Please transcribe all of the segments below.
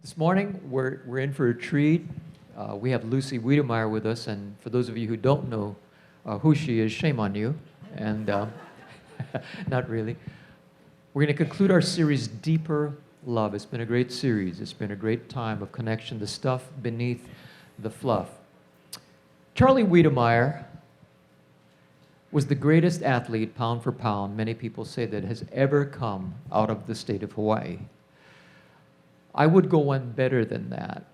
This morning, we're in for a treat. We have Lucy Wedemeyer with us, and for those of you who don't know who she is, shame on you, and not really. We're going to conclude our series, Deeper Love. It's been a great series. It's been a great time of connection, the stuff beneath the fluff. Charlie Wedemeyer was the greatest athlete, pound for pound, many people say, that has ever come out of the state of Hawaii. I would go one better than that.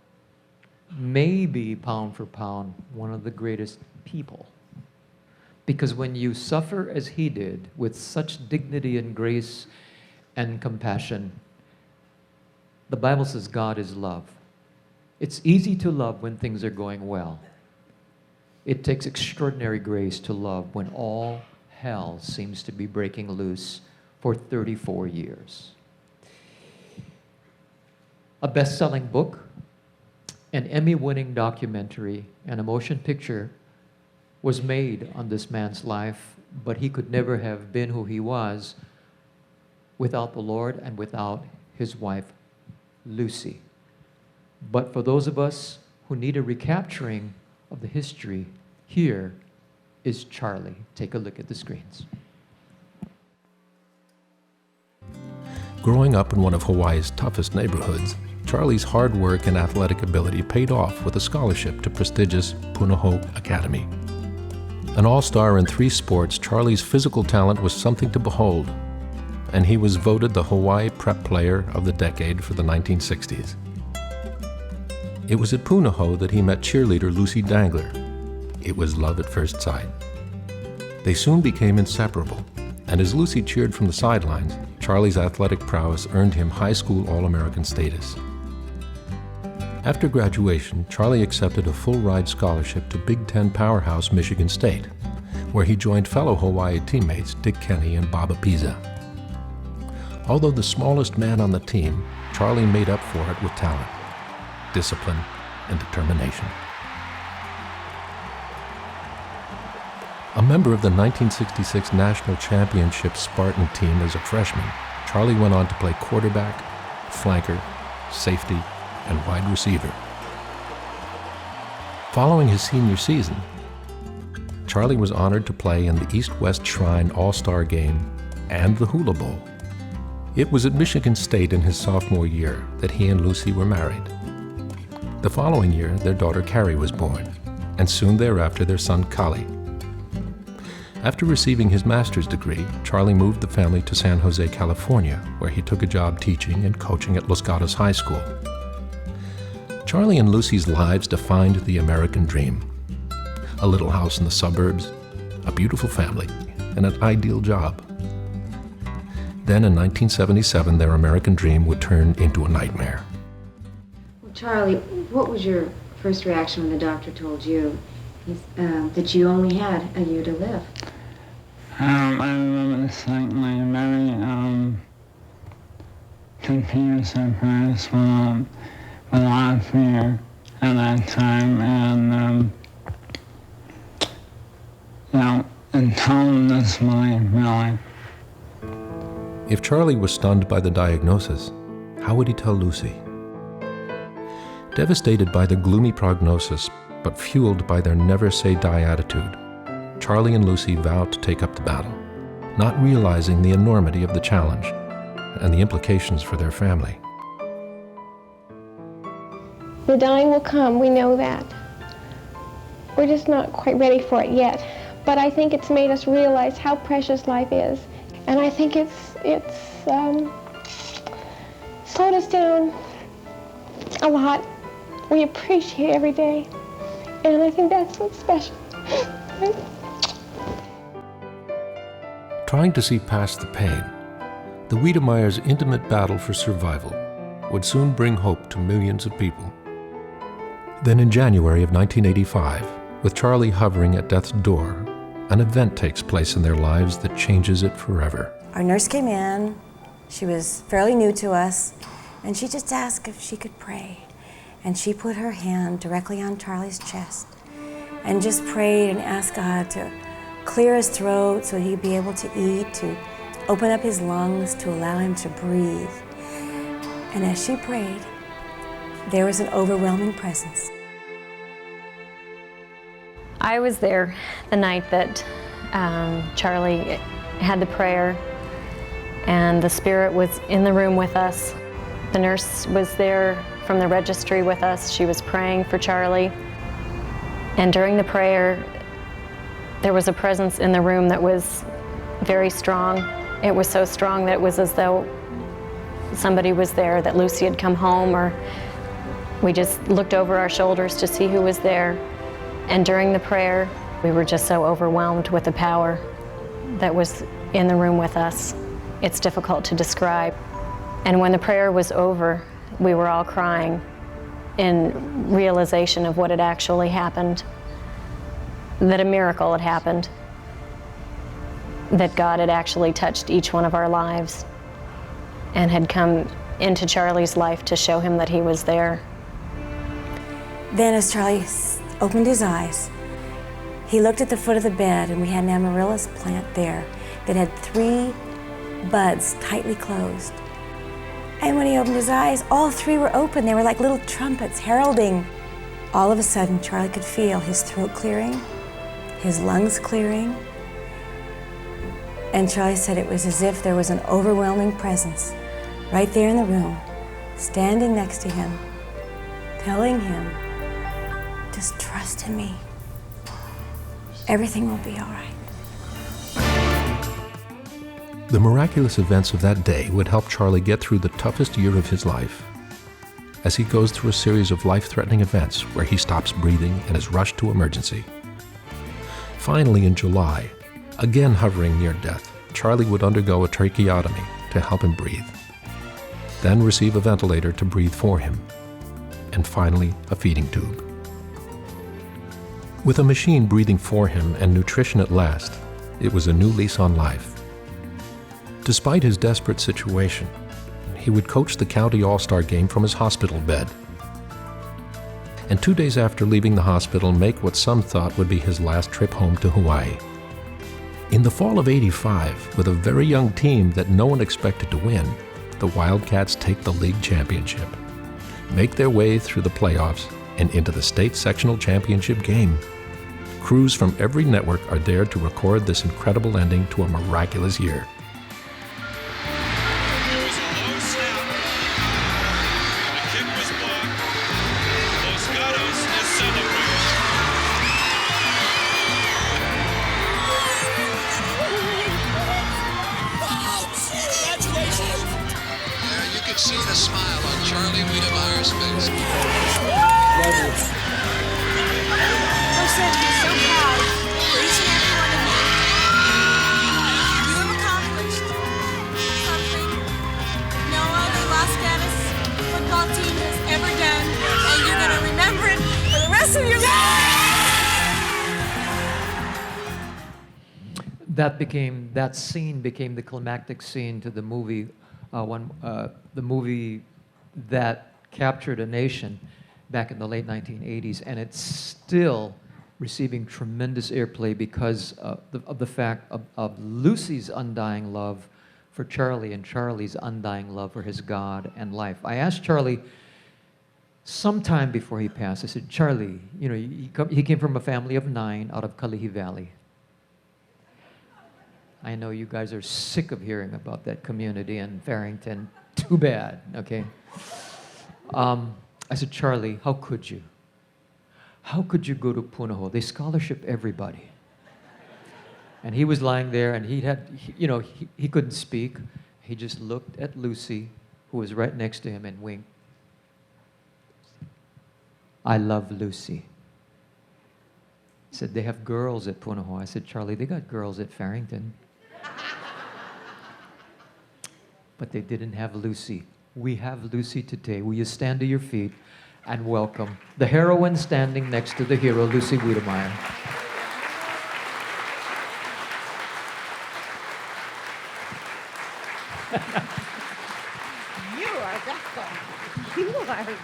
Maybe, pound for pound, one of the greatest people. Because when you suffer as he did, with such dignity and grace and compassion, the Bible says God is love. It's easy to love when things are going well. It takes extraordinary grace to love when all hell seems to be breaking loose for 34 years. A best-selling book, an Emmy-winning documentary, and a motion picture was made on this man's life, but he could never have been who he was without the Lord and without his wife, Lucy. But for those of us who need a recapturing of the history, here is Charlie. Take a look at the screens. Growing up in one of Hawaii's toughest neighborhoods, Charlie's hard work and athletic ability paid off with a scholarship to prestigious Punahou Academy. An all-star in 3 sports, Charlie's physical talent was something to behold, and he was voted the Hawaii Prep Player of the Decade for the 1960s. It was at Punahou that he met cheerleader Lucy Dangler. It was love at first sight. They soon became inseparable, and as Lucy cheered from the sidelines, Charlie's athletic prowess earned him high school All-American status. After graduation, Charlie accepted a full-ride scholarship to Big Ten powerhouse Michigan State, where he joined fellow Hawaii teammates Dick Kenny and Bob Apiza. Although the smallest man on the team, Charlie made up for it with talent, discipline, and determination. A member of the 1966 National Championship Spartan team as a freshman, Charlie went on to play quarterback, flanker, safety, and wide receiver. Following his senior season, Charlie was honored to play in the East-West Shrine All-Star Game and the Hula Bowl. It was at Michigan State in his sophomore year that he and Lucy were married. The following year, their daughter Carrie was born, and soon thereafter their son Kali. After receiving his master's degree, Charlie moved the family to San Jose, California, where he took a job teaching and coaching at Los Gatos High School. Charlie and Lucy's lives defined the American dream. A little house in the suburbs, a beautiful family, and an ideal job. Then in 1977, their American dream would turn into a nightmare. Well, Charlie, what was your first reaction when the doctor told you that you only had a year to live? I remember distinctly very confused at first, with a lot of fear at that time, and in total disbelief, really. If Charlie was stunned by the diagnosis, how would he tell Lucy? Devastated by the gloomy prognosis, but fueled by their never-say-die attitude, Charlie and Lucy vowed to take up the battle, not realizing the enormity of the challenge and the implications for their family. The dying will come, we know that. We're just not quite ready for it yet. But I think it's made us realize how precious life is. And I think it's slowed us down a lot. We appreciate every day. And I think that's what's special. Trying to see past the pain, the Wedemeyers' intimate battle for survival would soon bring hope to millions of people. Then in January of 1985, with Charlie hovering at death's door, an event takes place in their lives that changes it forever. Our nurse came in. She was fairly new to us, and she just asked if she could pray. And she put her hand directly on Charlie's chest and just prayed and asked God to clear his throat so he'd be able to eat, to open up his lungs to allow him to breathe. And as she prayed, there was an overwhelming presence. I was there the night that Charlie had the prayer, and the Spirit was in the room with us. The nurse was there from the registry with us. She was praying for Charlie. And during the prayer, there was a presence in the room that was very strong. It was so strong that it was as though somebody was there, that Lucy had come home, or we just looked over our shoulders to see who was there. And during the prayer, we were just so overwhelmed with the power that was in the room with us. It's difficult to describe. And when the prayer was over, we were all crying in realization of what had actually happened, that a miracle had happened, that God had actually touched each one of our lives and had come into Charlie's life to show him that he was there. Then as Charlie opened his eyes, he looked at the foot of the bed, and we had an amaryllis plant there that had 3 buds tightly closed. And when he opened his eyes, all 3 were open. They were like little trumpets heralding. All of a sudden, Charlie could feel his throat clearing, his lungs clearing. And Charlie said it was as if there was an overwhelming presence right there in the room, standing next to him, telling him, just trust in me. Everything will be all right. The miraculous events of that day would help Charlie get through the toughest year of his life, as he goes through a series of life-threatening events where he stops breathing and is rushed to emergency. Finally, in July, again hovering near death, Charlie would undergo a tracheotomy to help him breathe, then receive a ventilator to breathe for him, and finally a feeding tube. With a machine breathing for him and nutrition at last, it was a new lease on life. Despite his desperate situation, he would coach the county all-star game from his hospital bed. And 2 days after leaving the hospital, make what some thought would be his last trip home to Hawaii. In the fall of '85, with a very young team that no one expected to win, the Wildcats take the league championship, make their way through the playoffs and into the state sectional championship game. Crews from every network are there to record this incredible ending to a miraculous year. There was a low snap. The kick was blocked. Los Gatos is celebrating. Congratulations! There you can see the smile on Charlie Wedemeyer's face. Said he's so proud for each and every one of you. You have accomplished something no other Los Gatos football team has ever done, and you're going to remember it for the rest of your life. That scene became the climactic scene to the movie, the movie that captured a nation back in the late 1980s, and it's still receiving tremendous airplay because of the fact of Lucy's undying love for Charlie and Charlie's undying love for his God and life. I asked Charlie sometime before he passed, I said, Charlie, you know, he came from a family of 9 out of Kalihi Valley. I know you guys are sick of hearing about that community in Farrington. Too bad, okay? I said, Charlie, how could you? How could you go to Punahou? They scholarship everybody. And he was lying there, and he couldn't speak. He just looked at Lucy, who was right next to him, and winked. I love Lucy. He said, they have girls at Punahou. I said, Charlie, they got girls at Farrington. But they didn't have Lucy. We have Lucy today. Will you stand to your feet and welcome the heroine standing next to the hero, Lucy Wedemeyer. You are wonderful. You are wonderful.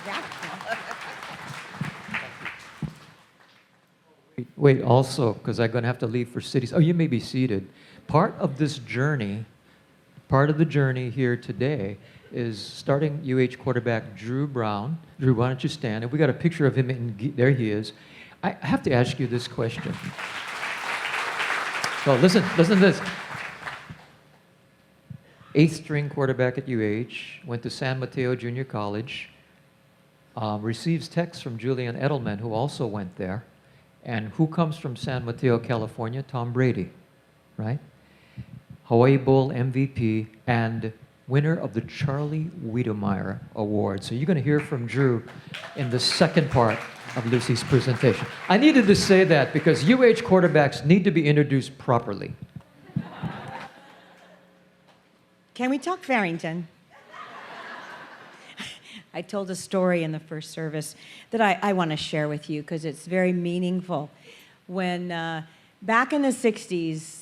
Wait, also, because I'm going to have to leave for cities. Oh, you may be seated. Part of this journey, part of the journey here today is starting UH quarterback Drew Brown. Drew, why don't you stand? And we got a picture of him, there he is. I have to ask you this question. So listen to this. 8th string quarterback at UH, went to San Mateo Junior College, receives texts from Julian Edelman, who also went there. And who comes from San Mateo, California? Tom Brady, right? Hawaii Bowl MVP and winner of the Charlie Wedemeyer Award. So you're going to hear from Drew in the second part of Lucy's presentation. I needed to say that because UH quarterbacks need to be introduced properly. Can we talk Farrington? I told a story in the first service that I want to share with you because it's very meaningful. When back in the 60s,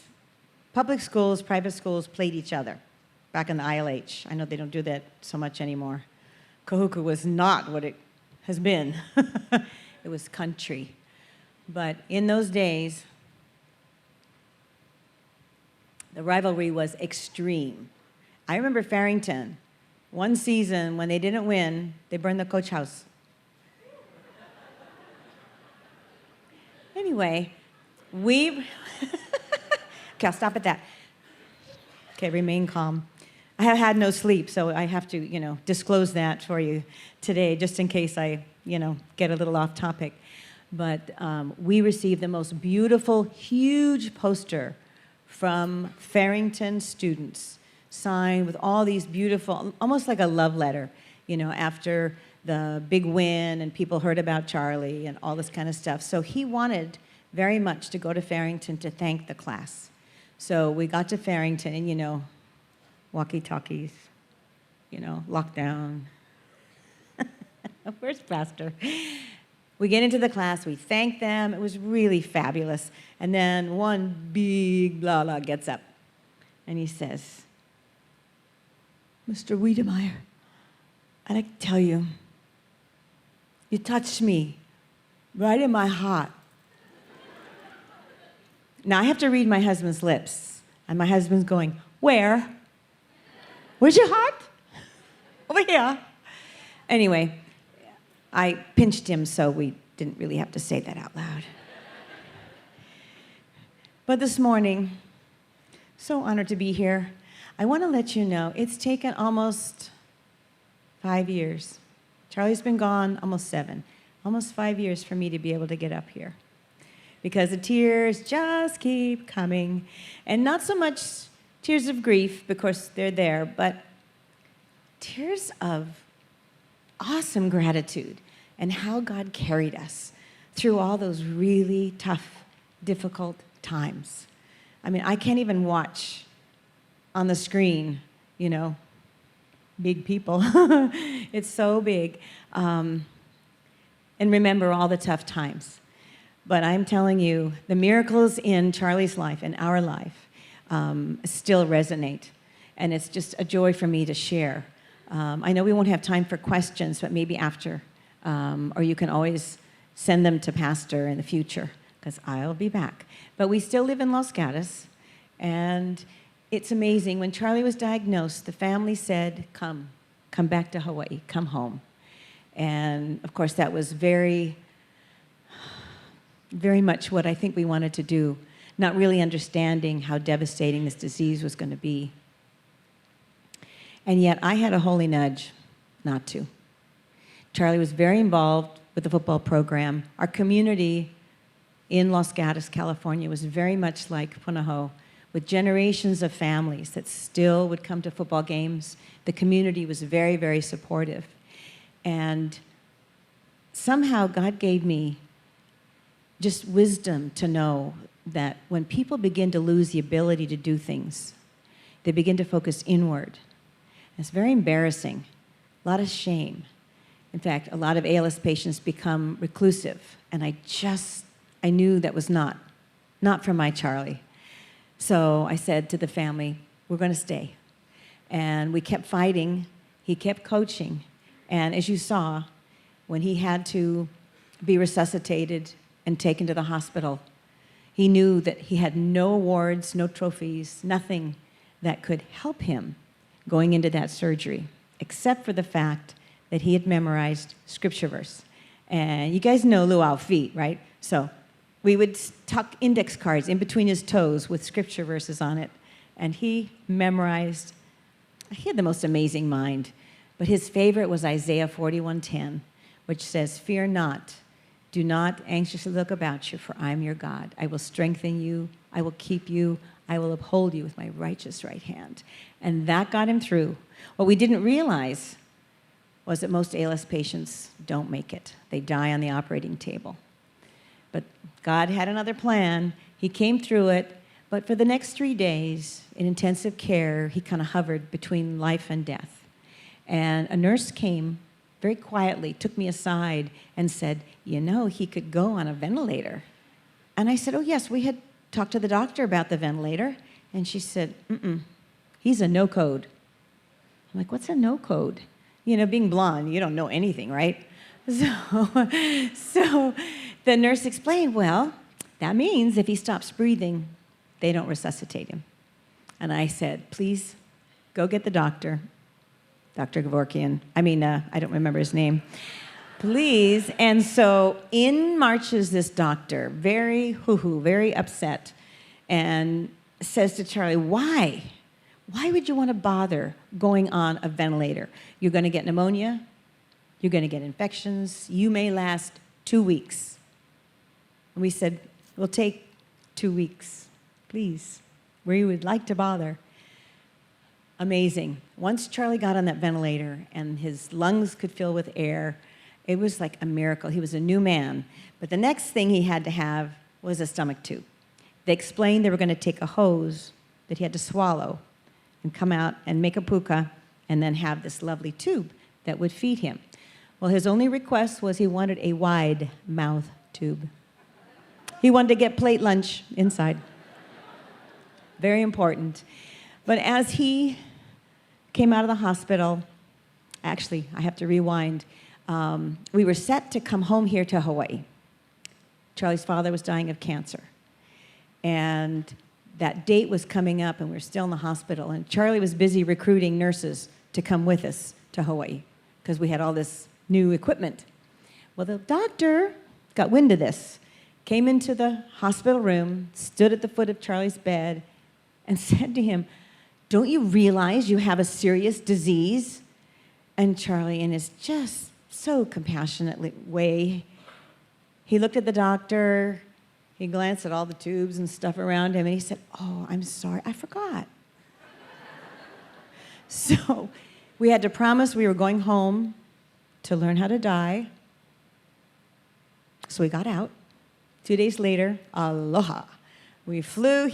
public schools, private schools played each other back in the ILH. I know they don't do that so much anymore. Kahuku was not what it has been. It was country. But in those days, the rivalry was extreme. I remember Farrington. One season, when they didn't win, they burned the coach house. Anyway, okay, I'll stop at that. Okay, remain calm. I have had no sleep, so I have to, disclose that for you today, just in case I, get a little off topic. But we received the most beautiful, huge poster from Farrington students, signed with all these beautiful, almost like a love letter, after the big win and people heard about Charlie and all this kind of stuff. So he wanted very much to go to Farrington to thank the class. So we got to Farrington and, walkie-talkies, lockdown. Where's Pastor? We get into the class, we thank them. It was really fabulous. And then one big blah blah gets up and he says, Mr. Wedemeyer, I'd like to tell you, you touched me right in my heart. Now I have to read my husband's lips, and my husband's going, where? Where's your heart? Over here. Anyway, I pinched him so we didn't really have to say that out loud. But this morning, so honored to be here. I want to let you know it's taken almost 5 years. Charlie's been gone almost 7. Almost 5 years for me to be able to get up here. Because the tears just keep coming. And not so much tears of grief, because they're there, but tears of awesome gratitude and how God carried us through all those really tough, difficult times. I mean, I can't even watch on the screen, big people. It's so big. And remember all the tough times. But I'm telling you, the miracles in Charlie's life and our life still resonate. And it's just a joy for me to share. I know we won't have time for questions, but maybe after. Or you can always send them to Pastor in the future, because I'll be back. But we still live in Los Gatos, and it's amazing. When Charlie was diagnosed, the family said, come back to Hawaii, come home. And of course, that was very, very much what I think we wanted to do, not really understanding how devastating this disease was going to be. And yet, I had a holy nudge not to. Charlie was very involved with the football program. Our community in Los Gatos, California, was very much like Punahou, with generations of families that still would come to football games. The community was very, very supportive. And somehow God gave me just wisdom to know that when people begin to lose the ability to do things, they begin to focus inward. It's very embarrassing, a lot of shame. In fact, a lot of ALS patients become reclusive, and I knew that was not for my Charlie. So I said to the family, we're going to stay. And we kept fighting. He kept coaching. And as you saw, when he had to be resuscitated and taken to the hospital, he knew that he had no awards, no trophies, nothing that could help him going into that surgery, except for the fact that he had memorized scripture verse. And you guys know luau feet, right? So we would tuck index cards in between his toes with scripture verses on it. And he memorized, he had the most amazing mind. But his favorite was Isaiah 41:10, which says, "Fear not, do not anxiously look about you, for I am your God. I will strengthen you, I will keep you, I will uphold you with my righteous right hand." And that got him through. What we didn't realize was that most ALS patients don't make it. They die on the operating table. But God had another plan. He came through it. But for the next 3 days in intensive care, he kind of hovered between life and death. And a nurse came very quietly, took me aside and said, "You know, he could go on a ventilator." And I said, "Oh, yes, we had talked to the doctor about the ventilator." And she said, "He's a no code." I'm like, "What's a no code?" You know, being blonde, you don't know anything, right? So the nurse explained, "Well, that means if he stops breathing, they don't resuscitate him." And I said, "Please go get the doctor, Dr. Gavorkian. I don't remember his name. Please." And so in marches this doctor, very hoo-hoo, very upset, and says to Charlie, "Why? Why would you want to bother going on a ventilator? You're going to get pneumonia. You're going to get infections. You may last 2 weeks." And we said, "We'll take 2 weeks, please. We would like to bother." Amazing. Once Charlie got on that ventilator and his lungs could fill with air, it was like a miracle. He was a new man. But the next thing he had to have was a stomach tube. They explained they were going to take a hose that he had to swallow and come out and make a puka and then have this lovely tube that would feed him. Well, his only request was he wanted a wide mouth tube. He wanted to get plate lunch inside. Very important. But as he came out of the hospital, actually, I have to rewind, we were set to come home here to Hawaii. Charlie's father was dying of cancer. And that date was coming up, and we were still in the hospital. And Charlie was busy recruiting nurses to come with us to Hawaii because we had all this new equipment. Well, the doctor got wind of this, came into the hospital room, stood at the foot of Charlie's bed, and said to him, "Don't you realize you have a serious disease?" And Charlie, in his just so compassionate way, he looked at the doctor, he glanced at all the tubes and stuff around him, and he said, "Oh, I'm sorry, I forgot." So we had to promise we were going home to learn how to die. So we got out. 2 days later, aloha. We flew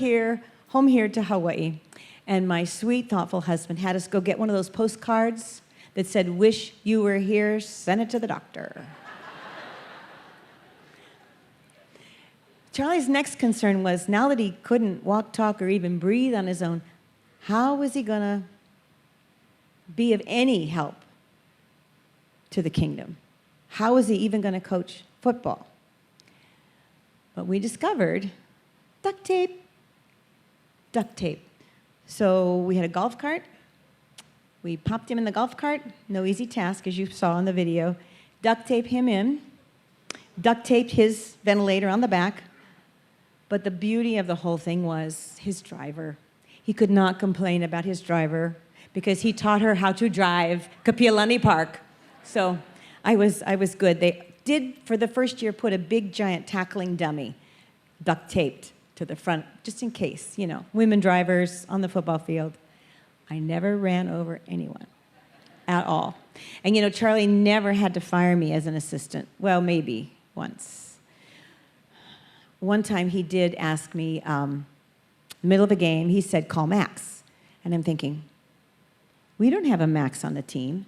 home here to Hawaii. And my sweet, thoughtful husband had us go get one of those postcards that said, "Wish you were here, send it to the doctor." Charlie's next concern was, now that he couldn't walk, talk, or even breathe on his own, how was he going to be of any help to the kingdom? How was he even going to coach football? But we discovered duct tape. Duct tape. So we had a golf cart. We popped him in the golf cart. No easy task, as you saw in the video. Duct taped him in. Duct taped his ventilator on the back. But the beauty of the whole thing was his driver. He could not complain about his driver because he taught her how to drive Kapiolani Park. So I was good. They did, for the first year, put a big, giant tackling dummy, duct taped to the front, just in case, women drivers on the football field. I never ran over anyone at all. And, Charlie never had to fire me as an assistant. Well, maybe once. One time he did ask me, in the middle of a game, he said, "Call Max." And I'm thinking, we don't have a Max on the team.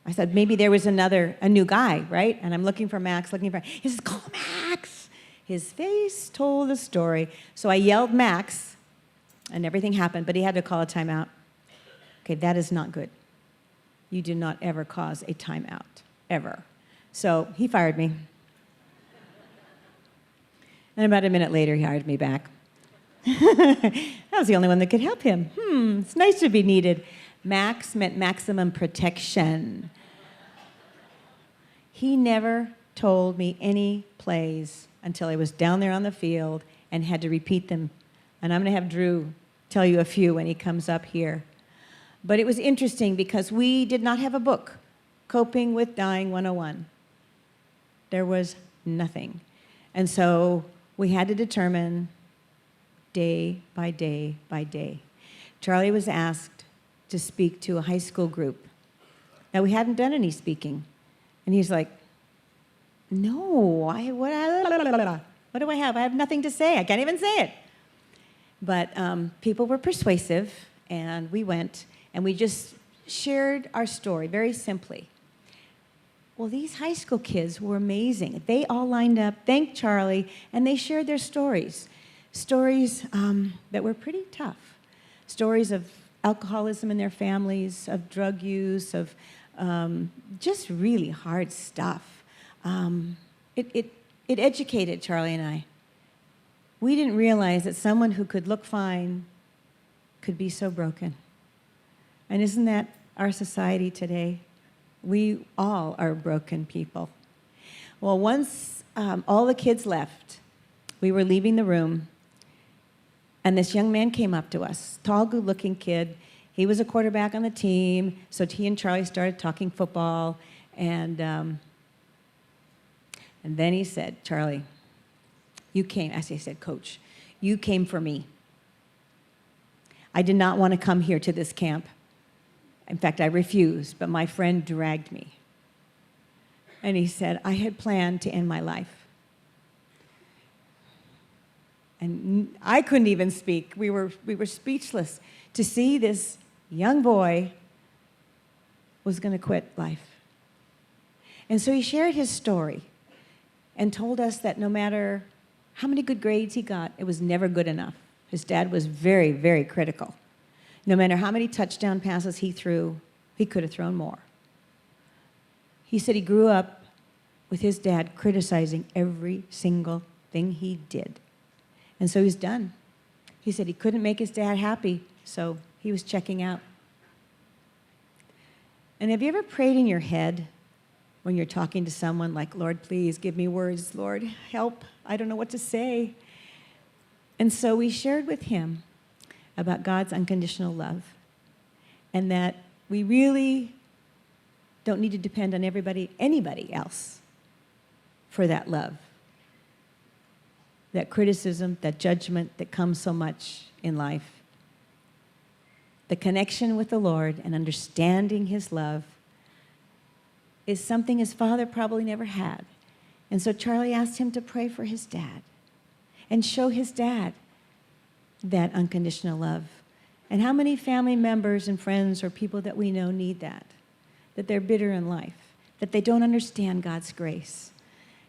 I said, maybe there was a new guy, right? And I'm looking for Max, he says, "Call Max." His face told the story. So I yelled Max, and everything happened, but he had to call a timeout. Okay, that is not good. You do not ever cause a timeout, ever. So he fired me. And about a minute later, he hired me back. I was the only one that could help him. It's nice to be needed. Max meant maximum protection. He never told me any plays until I was down there on the field and had to repeat them. And I'm going to have Drew tell you a few when he comes up here. But it was interesting because we did not have a book, Coping with Dying 101. There was nothing. And so we had to determine day by day by day. Charlie was asked to speak to a high school group. Now, we hadn't done any speaking. And he's like, no, what do I have? I have nothing to say. I can't even say it. But people were persuasive, and we went, and we just shared our story very simply. Well, these high school kids were amazing. They all lined up, thanked Charlie, and they shared their stories. Stories that were pretty tough. Stories of alcoholism in their families, of drug use, of just really hard stuff. It educated Charlie and I. We didn't realize that someone who could look fine could be so broken. And isn't that our society today? We all are broken people. Well, once all the kids left, we were leaving the room, and this young man came up to us, tall, good-looking kid. He was a quarterback on the team, so he and Charlie started talking football, and then he said, Charlie, you came, as he said, Coach, you came for me. I did not want to come here to this camp. In fact, I refused, but my friend dragged me. And he said, I had planned to end my life. And I couldn't even speak. We were speechless to see this young boy was going to quit life. And so he shared his story and told us that no matter how many good grades he got, it was never good enough. His dad was very, very critical. No matter how many touchdown passes he threw, he could have thrown more. He said he grew up with his dad criticizing every single thing he did. And so he's done. He said he couldn't make his dad happy, so he was checking out. And have you ever prayed in your head when you're talking to someone like, Lord, please give me words. Lord, help. I don't know what to say. And so we shared with him about God's unconditional love, and that we really don't need to depend on anybody else for that love, that criticism, that judgment that comes so much in life. The connection with the Lord and understanding his love is something his father probably never had. And so Charlie asked him to pray for his dad and show his dad that unconditional love. And how many family members and friends or people that we know need that they're bitter in life, that they don't understand God's grace.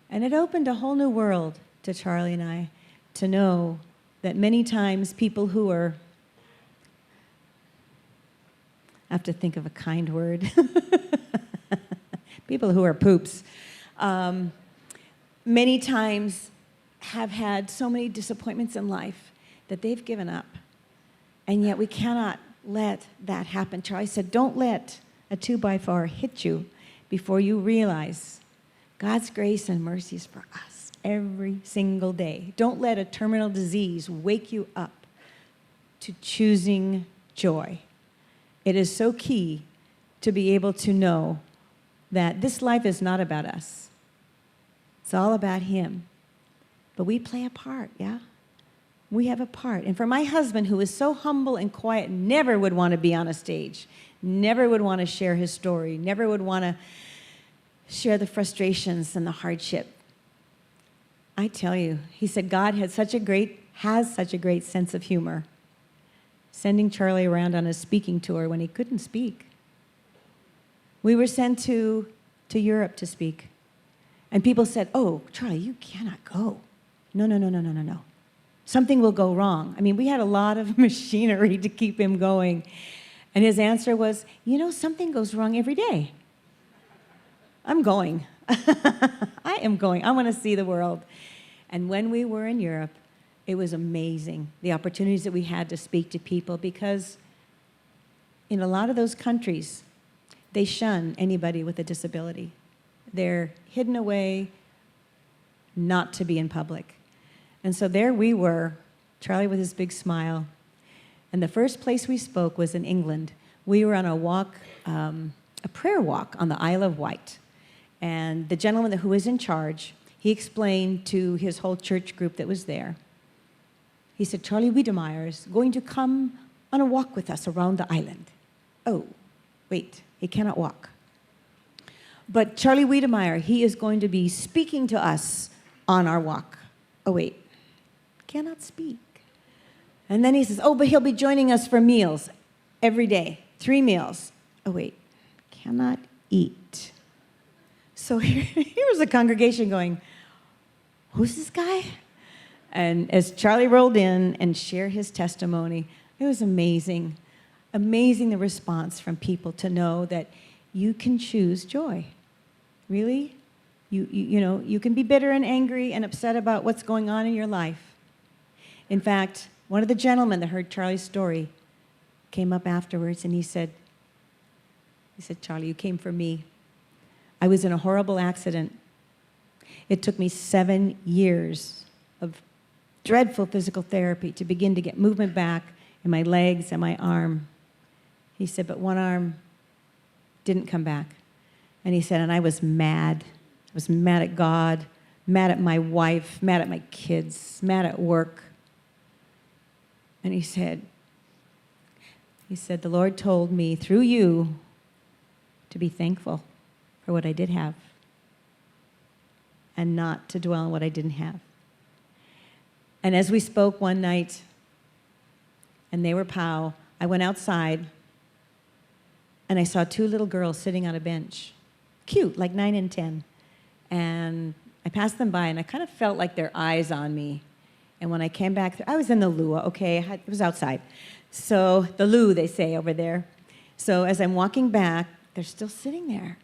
And it opened a whole new world to Charlie and I to know that many times people who are, I have to think of a kind word, people who are poops, many times have had so many disappointments in life that they've given up. And yet we cannot let that happen. Charlie said, don't let a 2x4 hit you before you realize God's grace and mercy is for us every single day. Don't let a terminal disease wake you up to choosing joy. It is so key to be able to know that this life is not about us. It's all about him. But we play a part, yeah? We have a part. And for my husband, who is so humble and quiet, never would want to be on a stage, never would want to share his story, never would want to share the frustrations and the hardship. I tell you, he said God has such a great sense of humor, sending Charlie around on a speaking tour when he couldn't speak. We were sent to Europe to speak. And people said, oh, Charlie, you cannot go. No. Something will go wrong. I mean, we had a lot of machinery to keep him going. And his answer was, something goes wrong every day. I'm going. I am going. I want to see the world. And when we were in Europe, it was amazing, the opportunities that we had to speak to people, because in a lot of those countries, they shun anybody with a disability. They're hidden away, not to be in public. And so there we were, Charlie with his big smile. And the first place we spoke was in England. We were on a walk, a prayer walk on the Isle of Wight. And the gentleman who was in charge, he explained to his whole church group that was there. He said, Charlie Wedemeyer is going to come on a walk with us around the island. Oh, wait, he cannot walk. But Charlie Wedemeyer, he is going to be speaking to us on our walk. Oh, wait, cannot speak. And then he says, oh, but he'll be joining us for meals every day, 3 meals. Oh, wait, cannot eat. So here was the congregation going, who's this guy? And as Charlie rolled in and shared his testimony, it was amazing. Amazing the response from people to know that you can choose joy. Really? You know, you can be bitter and angry and upset about what's going on in your life. In fact, one of the gentlemen that heard Charlie's story came up afterwards and he said, Charlie, you came for me. I was in a horrible accident. It took me 7 years of dreadful physical therapy to begin to get movement back in my legs and my arm. He said, but one arm didn't come back. And he said, and I was mad. I was mad at God, mad at my wife, mad at my kids, mad at work. And he said, the Lord told me through you to be thankful for what I did have and not to dwell on what I didn't have. And as we spoke one night, and they were POW, I went outside and I saw 2 little girls sitting on a bench. Cute, like 9 and 10. And I passed them by and I kind of felt like their eyes on me. And when I came back, I was in the loo, okay, it was outside. So the loo, they say over there. So as I'm walking back, they're still sitting there.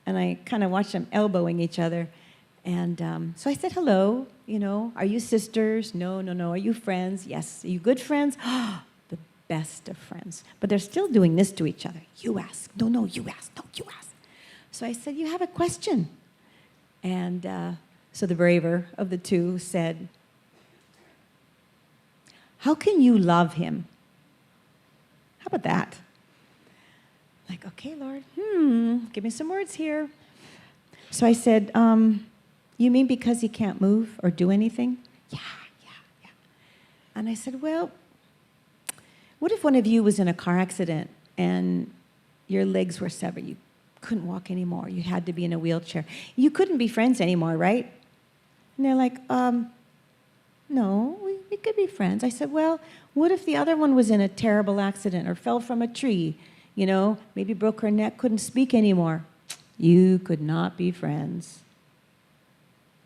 And I kind of watched them elbowing each other. And so I said, hello, you know, are you sisters? No. Are you friends? Yes. Are you good friends? The best of friends. But they're still doing this to each other. You ask. No, you ask. No, you ask. So I said, you have a question. And so the braver of the 2 said, how can you love him? How about that? Like, okay, Lord, give me some words here. So I said, you mean because he can't move or do anything? Yeah. And I said, well, what if one of you was in a car accident and your legs were severed? You couldn't walk anymore. You had to be in a wheelchair. You couldn't be friends anymore, right? And they're like, no, we could be friends. I said, well, what if the other one was in a terrible accident or fell from a tree? You know, maybe broke her neck, couldn't speak anymore. You could not be friends.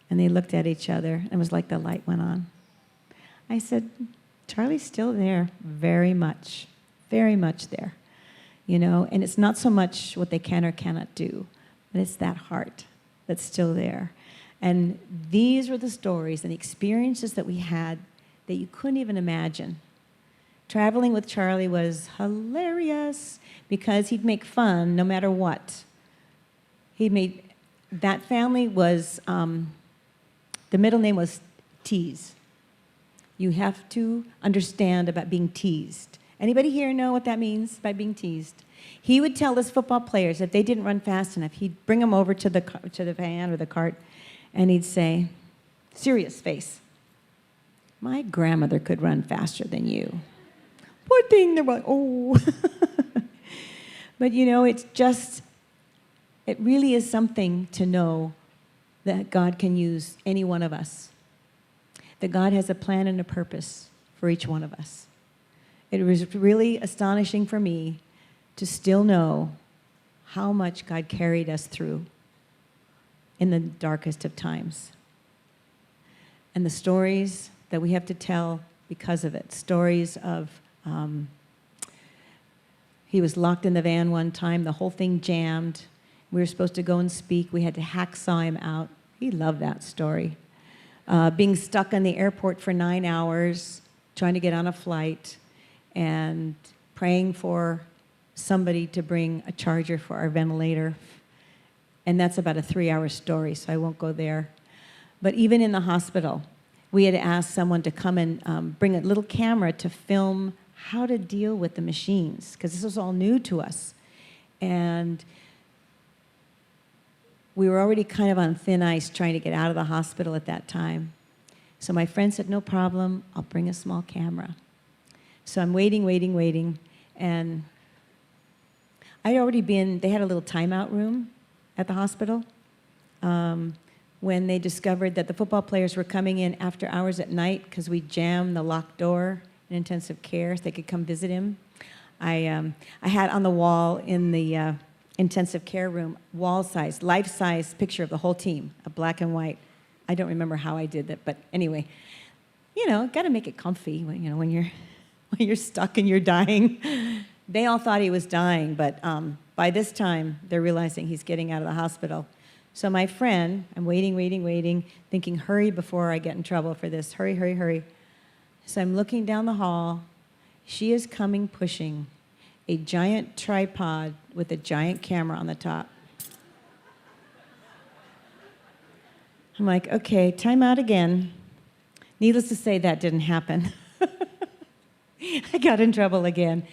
And they looked at each other, and it was like the light went on. I said, Charlie's still there, very much there. You know, and it's not so much what they can or cannot do, but it's that heart that's still there. And these were the stories and the experiences that we had that you couldn't even imagine. Traveling with Charlie was hilarious because he'd make fun no matter what. That family was, the middle name was Tease. You have to understand about being teased. Anybody here know what that means by being teased? He would tell his football players if they didn't run fast enough, he'd bring them over to the van or the cart, and he'd say, serious face, my grandmother could run faster than you. Poor thing, they're like, oh. But you know, it really is something to know that God can use any one of us. That God has a plan and a purpose for each one of us. It was really astonishing for me to still know how much God carried us through in the darkest of times. And the stories that we have to tell because of it. Stories of, he was locked in the van one time, the whole thing jammed. We were supposed to go and speak. We had to hacksaw him out. He loved that story. Being stuck in the airport for 9 hours, trying to get on a flight, and praying for somebody to bring a charger for our ventilator. And that's about a 3-hour story, so I won't go there. But even in the hospital, we had asked someone to come and bring a little camera to film how to deal with the machines, because this was all new to us. And we were already kind of on thin ice trying to get out of the hospital at that time. So my friend said, no problem, I'll bring a small camera. So I'm waiting, and I'd already been, they had a little timeout room at the hospital when they discovered that the football players were coming in after hours at night because we jammed the locked door in intensive care so they could come visit him. I had on the wall in the intensive care room, wall-size, life-size picture of the whole team, a black and white. I don't remember how I did that, but anyway, got to make it comfy when you're stuck and you're dying. They all thought he was dying, but by this time, they're realizing he's getting out of the hospital. So my friend, I'm waiting, thinking, hurry before I get in trouble for this. Hurry. So I'm looking down the hall. She is coming pushing a giant tripod with a giant camera on the top. I'm like, okay, time out again. Needless to say, that didn't happen. I got in trouble again.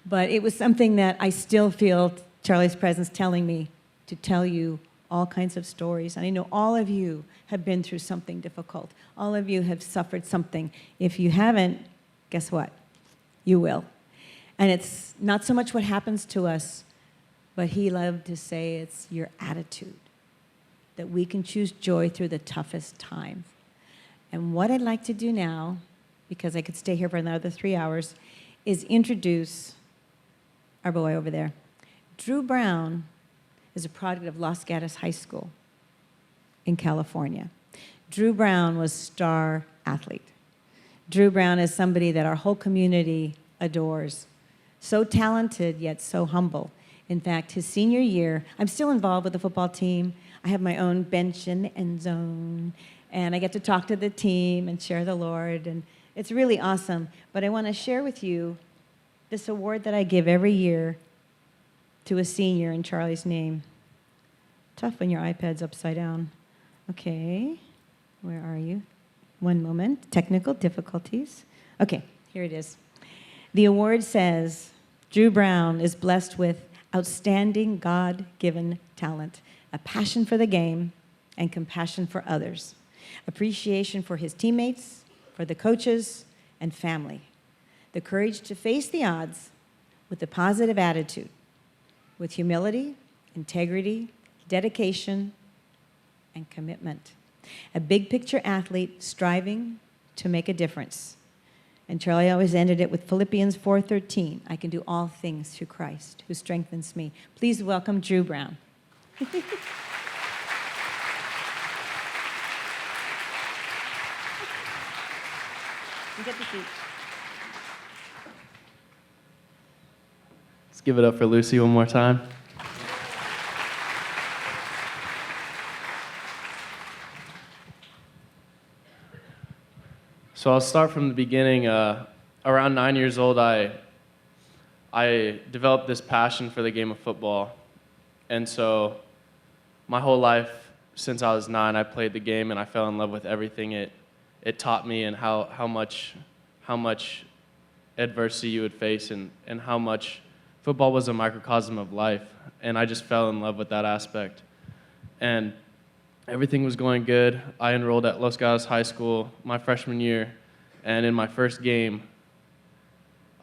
But it was something that I still feel Charlie's presence telling me to tell you all kinds of stories. And I know all of you have been through something difficult. All of you have suffered something. If you haven't, guess what? You will. And it's not so much what happens to us, but he loved to say it's your attitude, that we can choose joy through the toughest times. And what I'd like to do now, because I could stay here for another 3 hours, is introduce our boy over there. Drew Brown is a product of Los Gatos High School in California. Drew Brown was star athlete. Drew Brown is somebody that our whole community adores. So talented, yet so humble. In fact, his senior year, I'm still involved with the football team. I have my own bench in the end zone, and I get to talk to the team and share the Lord, and it's really awesome. But I want to share with you this award that I give every year to a senior in Charlie's name. Tough when your iPad's upside down. Okay, where are you? One moment, technical difficulties. Okay, here it is. The award says, Drew Brown is blessed with outstanding God-given talent, a passion for the game, and compassion for others, appreciation for his teammates, for the coaches, and family, the courage to face the odds with a positive attitude, with humility, integrity, dedication, and commitment. A big-picture athlete striving to make a difference. And Charlie always ended it with Philippians 4:13. I can do all things through Christ who strengthens me. Please welcome Drew Brown. You get the seat. Let's give it up for Lucy one more time. So I'll start from the beginning. Around 9 years old, I developed this passion for the game of football. And so my whole life, since I was 9, I played the game and I fell in love with everything it taught me, and how much adversity you would face, and how much football was a microcosm of life. And I just fell in love with that aspect. And everything was going good. I enrolled at Los Gatos High School my freshman year, and in my first game,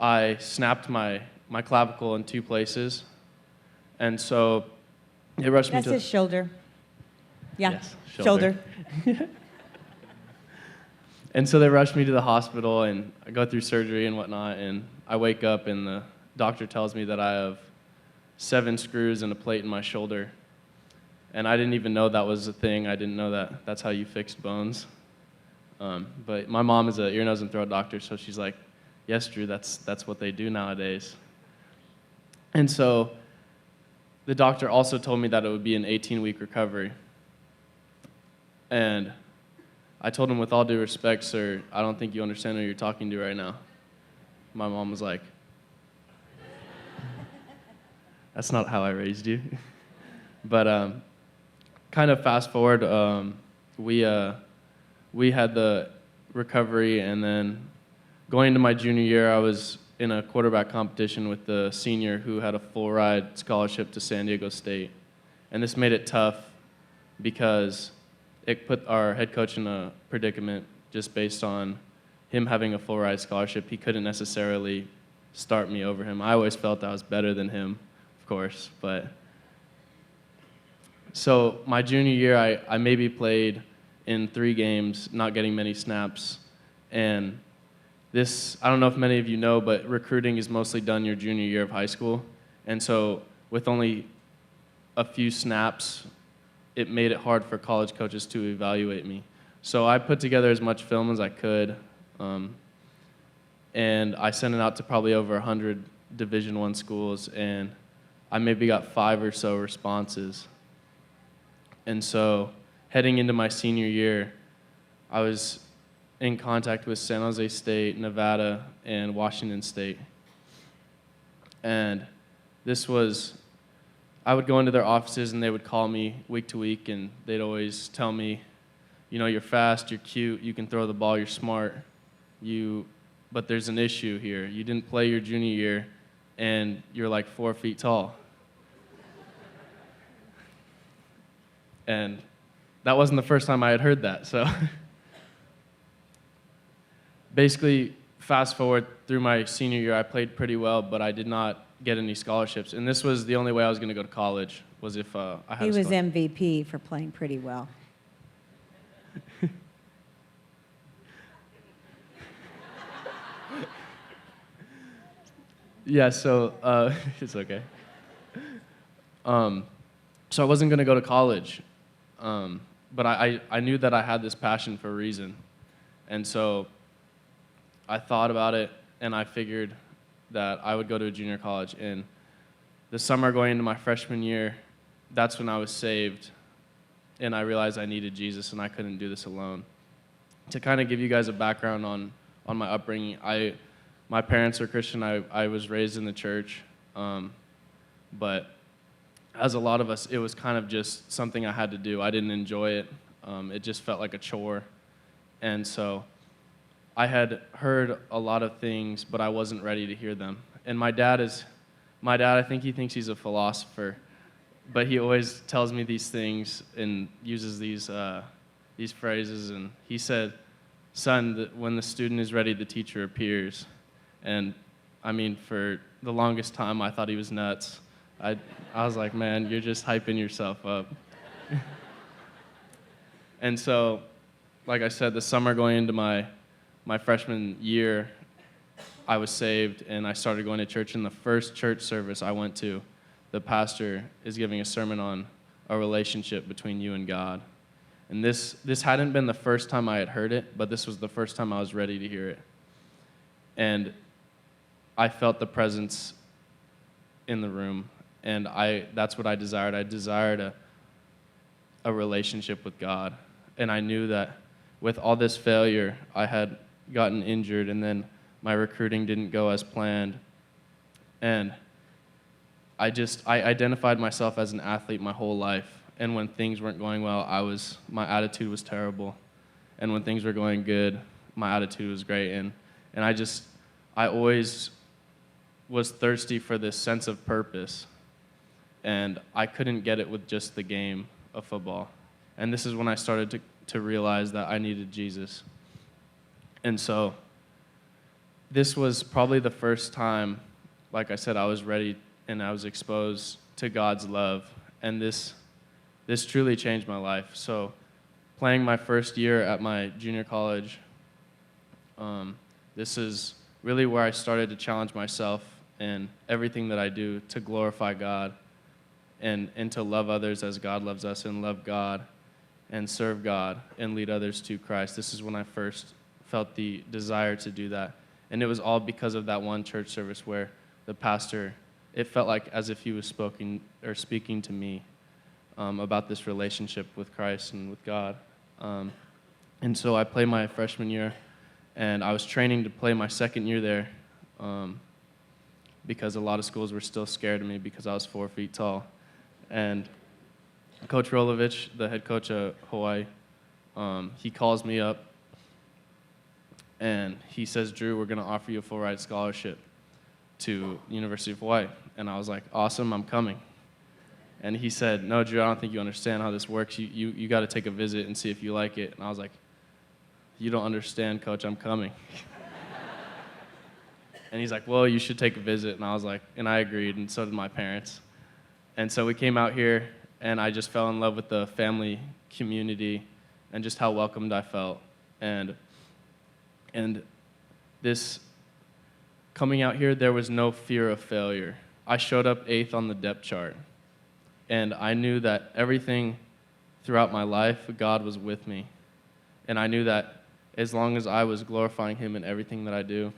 I snapped my clavicle in 2 places. And so they rushed me to... That's his shoulder. Yeah, yes, shoulder. And so they rushed me to the hospital, and I go through surgery and whatnot, and I wake up, and the doctor tells me that I have 7 screws and a plate in my shoulder. And I didn't even know that was a thing. I didn't know that that's how you fixed bones. But my mom is an ear, nose, and throat doctor, so she's like, yes, Drew, that's what they do nowadays. And so the doctor also told me that it would be an 18-week recovery. And I told him, with all due respect, sir, I don't think you understand who you're talking to right now. My mom was like, That's not how I raised you. But kind of fast forward, we had the recovery, and then going into my junior year, I was in a quarterback competition with the senior who had a full ride scholarship to San Diego State. And this made it tough because it put our head coach in a predicament just based on him having a full ride scholarship. He couldn't necessarily start me over him. I always felt I was better than him, of course. But so my junior year, I maybe played in 3 games, not getting many snaps. And this, I don't know if many of you know, but recruiting is mostly done your junior year of high school. And so with only a few snaps, it made it hard for college coaches to evaluate me. So I put together as much film as I could, and I sent it out to probably over 100 Division I schools, and I maybe got 5 or so responses. And so heading into my senior year, I was in contact with San Jose State, Nevada, and Washington State. And this was, I would go into their offices and they would call me week to week, and they'd always tell me, you know, you're fast, you're cute, you can throw the ball, you're smart, but there's an issue here. You didn't play your junior year, and you're like 4 feet tall. And that wasn't the first time I had heard that, so. Basically, fast forward through my senior year, I played pretty well, but I did not get any scholarships. And this was the only way I was going to go to college, was if I had He a was scholarship. MVP for playing pretty well. Yeah, so it's okay. So I wasn't going to go to college, but I knew that I had this passion for a reason. And so I thought about it, and I figured that I would go to a junior college. And the summer going into my freshman year, that's when I was saved, and I realized I needed Jesus, and I couldn't do this alone. To kind of give you guys a background on my upbringing, my parents are Christian. I was raised in the church, but as a lot of us, it was kind of just something I had to do. I didn't enjoy it. It just felt like a chore. And so I had heard a lot of things, but I wasn't ready to hear them. And my dad, I think he thinks he's a philosopher, but he always tells me these things and uses these phrases. And he said, "Son, that when the student is ready, the teacher appears." And I mean, for the longest time, I thought he was nuts. I was like, man, you're just hyping yourself up. And so, like I said, the summer going into my freshman year, I was saved, and I started going to church. And the first church service I went to, the pastor is giving a sermon on a relationship between you and God. And this hadn't been the first time I had heard it, but this was the first time I was ready to hear it. And I felt the presence in the room, and that's what I desired. I desired a relationship with God. And I knew that with all this failure, I had gotten injured, and then my recruiting didn't go as planned. And I identified myself as an athlete my whole life. And when things weren't going well, my attitude was terrible. And when things were going good, my attitude was great. And I always was thirsty for this sense of purpose. And I couldn't get it with just the game of football. And this is when I started to realize that I needed Jesus. And so this was probably the first time, like I said, I was ready and I was exposed to God's love. And this truly changed my life. So playing my first year at my junior college, this is really where I started to challenge myself and everything that I do to glorify God and to love others as God loves us, and love God and serve God and lead others to Christ. This is when I first felt the desire to do that. And it was all because of that one church service where the pastor, it felt like as if he was speaking to me about this relationship with Christ and with God. And so I played my freshman year, and I was training to play my second year there. because a lot of schools were still scared of me because I was 4 feet tall. And Coach Rolovich, the head coach at Hawaii, he calls me up and he says, Drew, we're going to offer you a full ride scholarship to University of Hawaii. And I was like, awesome, I'm coming. And he said, no, Drew, I don't think you understand how this works. You got to take a visit and see if you like it. And I was like, you don't understand, Coach, I'm coming. And he's like, well, you should take a visit. And I was like, and I agreed, and so did my parents. And so we came out here, and I just fell in love with the family community and just how welcomed I felt. And this coming out here, there was no fear of failure. I showed up 8th on the depth chart. And I knew that everything throughout my life, God was with me. And I knew that as long as I was glorifying him in everything that I do,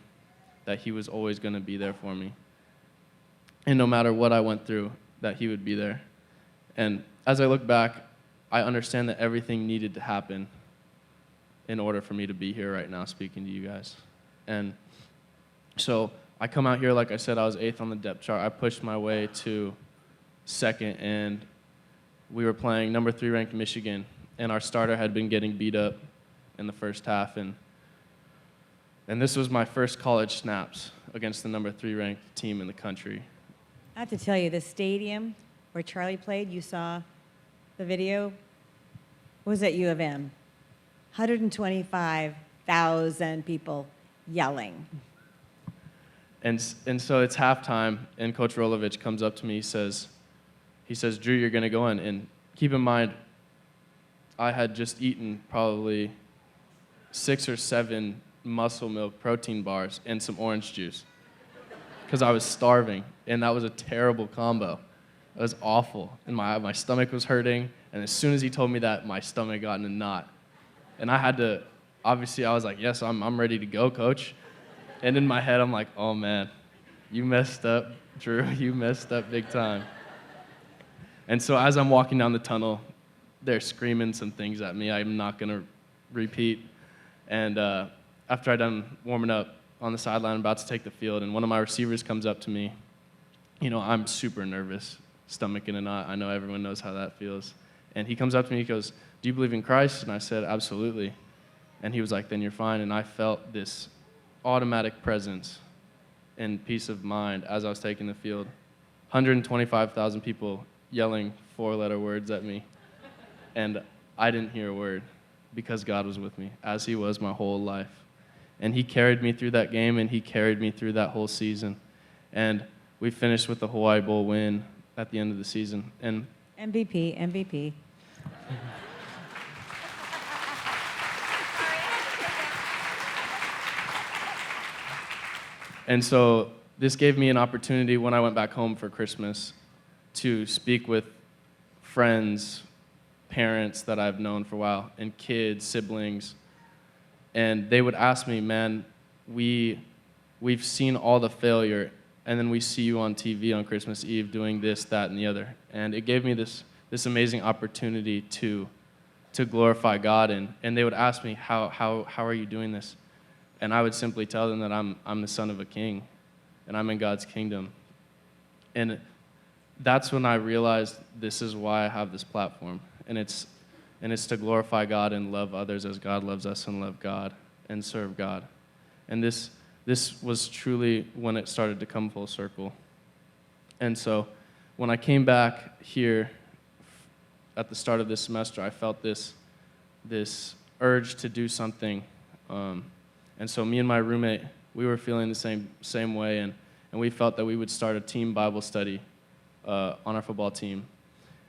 that he was always going to be there for me. And no matter what I went through, that he would be there. And as I look back, I understand that everything needed to happen in order for me to be here right now speaking to you guys. And so I come out here, like I said, I was 8th on the depth chart. I pushed my way to 2nd, and we were playing number 3 ranked Michigan, and our starter had been getting beat up in the first half, and this was my first college snaps against the number 3 ranked team in the country. I have to tell you, the stadium where Charlie played, you saw the video, what was at U of M? 125,000 people yelling. And so it's halftime, and Coach Rolovich comes up to me, he says, Drew, you're going to go in. And keep in mind, I had just eaten probably 6 or 7 muscle milk protein bars and some orange juice because I was starving, and that was a terrible combo. It was awful, and my stomach was hurting, and as soon as he told me that, my stomach got in a knot. And I had to, obviously, I was like, yes, I'm ready to go, Coach. And in my head, I'm like, oh, man, you messed up, Drew. You messed up big time. And so as I'm walking down the tunnel, they're screaming some things at me I'm not going to repeat. And after I done warming up on the sideline, I'm about to take the field, and one of my receivers comes up to me. You know, I'm super nervous, stomach in a knot. I know everyone knows how that feels. And he comes up to me, he goes, do you believe in Christ? And I said, absolutely. And he was like, then you're fine. And I felt this automatic presence and peace of mind as I was taking the field. 125,000 people yelling 4-letter words at me. And I didn't hear a word because God was with me, as he was my whole life. And he carried me through that game, and he carried me through that whole season. And we finished with the Hawaii Bowl win at the end of the season. And MVP. And so this gave me an opportunity when I went back home for Christmas to speak with friends, parents that I've known for a while, and kids, siblings. And they would ask me, man, we've seen all the failure, and then we see you on TV on Christmas Eve doing this, that, and the other. And it gave me this amazing opportunity to glorify God. And they would ask me, how are you doing this? And I would simply tell them that I'm the son of a king, and I'm in God's kingdom. And that's when I realized this is why I have this platform. And it's to glorify God and love others as God loves us, and love God and serve God. And this was truly when it started to come full circle. And so when I came back here at the start of this semester, I felt this urge to do something. And so me and my roommate, we were feeling the same way, and we felt that we would start a team Bible study on our football team.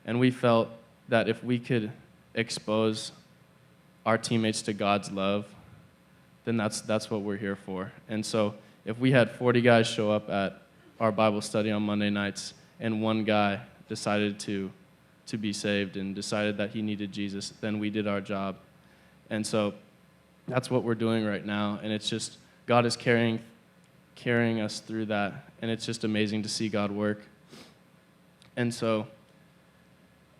And we felt that if we could expose our teammates to God's love, then that's what we're here for. And so if we had 40 guys show up at our Bible study on Monday nights, and one guy decided to be saved and decided that he needed Jesus, then we did our job. And so that's what we're doing right now, and it's just God is carrying us through that, and it's just amazing to see God work. And so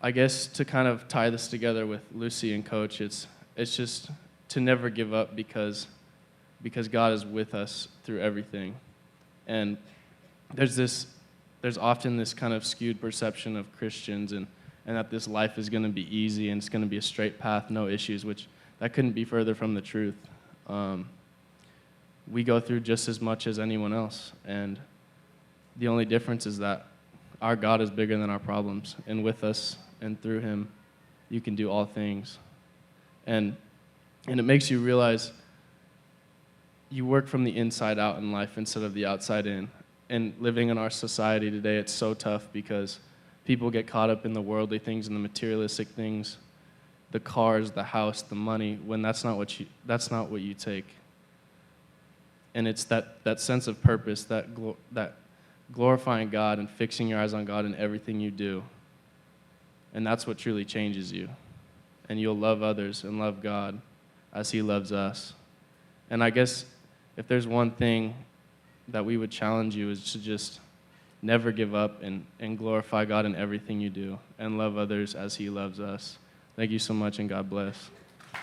I guess to kind of tie this together with Lucy and Coach, it's just to never give up because God is with us through everything. And there's often this kind of skewed perception of Christians and that this life is going to be easy and it's going to be a straight path, no issues, which that couldn't be further from the truth. We go through just as much as anyone else, and the only difference is that our God is bigger than our problems, and with us and through him, you can do all things. And it makes you realize you work from the inside out in life instead of the outside in. And living in our society today, it's so tough because people get caught up in the worldly things and the materialistic things, the cars, the house, the money, when that's not what you take. And it's that sense of purpose, that glorifying God and fixing your eyes on God in everything you do. And that's what truly changes you. And you'll love others and love God as he loves us. And I guess if there's one thing that we would challenge you is to just never give up and glorify God in everything you do and love others as he loves us. Thank you so much, and God bless. Wow,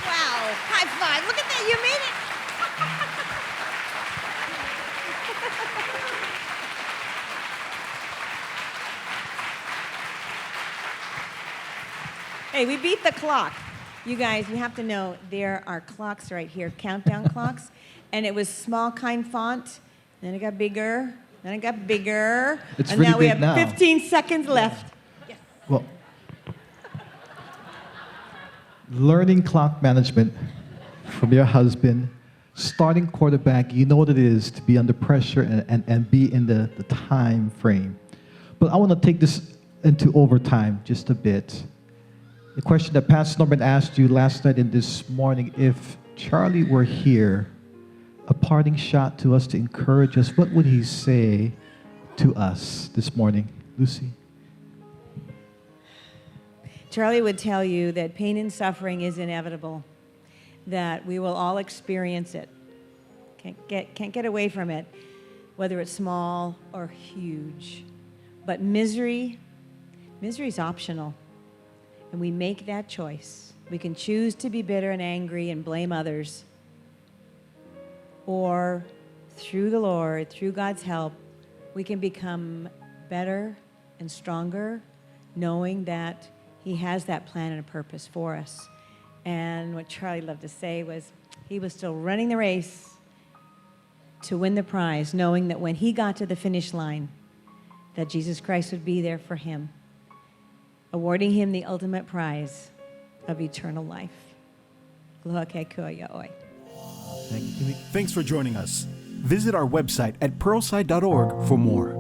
high five. Look at that, you made it. Hey, we beat the clock. You guys, you have to know there are clocks right here, countdown clocks, and it was small kind font, then it got bigger, then it got bigger, It's and really now we big have now. 15 seconds left. Yes. Well, learning clock management from your husband, starting quarterback, you know what it is to be under pressure and be in the time frame. But I want to take this into overtime just a bit. The question that Pastor Norman asked you last night and this morning, if Charlie were here, a parting shot to us to encourage us, what would he say to us this morning? Lucy? Charlie would tell you that pain and suffering is inevitable, that we will all experience it. Can't get away from it, whether it's small or huge. But misery is optional. And we make that choice. We can choose to be bitter and angry and blame others. Or through the Lord, through God's help, we can become better and stronger, knowing that he has that plan and a purpose for us. And what Charlie loved to say was he was still running the race to win the prize, knowing that when he got to the finish line, that Jesus Christ would be there for him, awarding him the ultimate prize of eternal life. Thank you. Thanks for joining us. Visit our website at pearlside.org for more.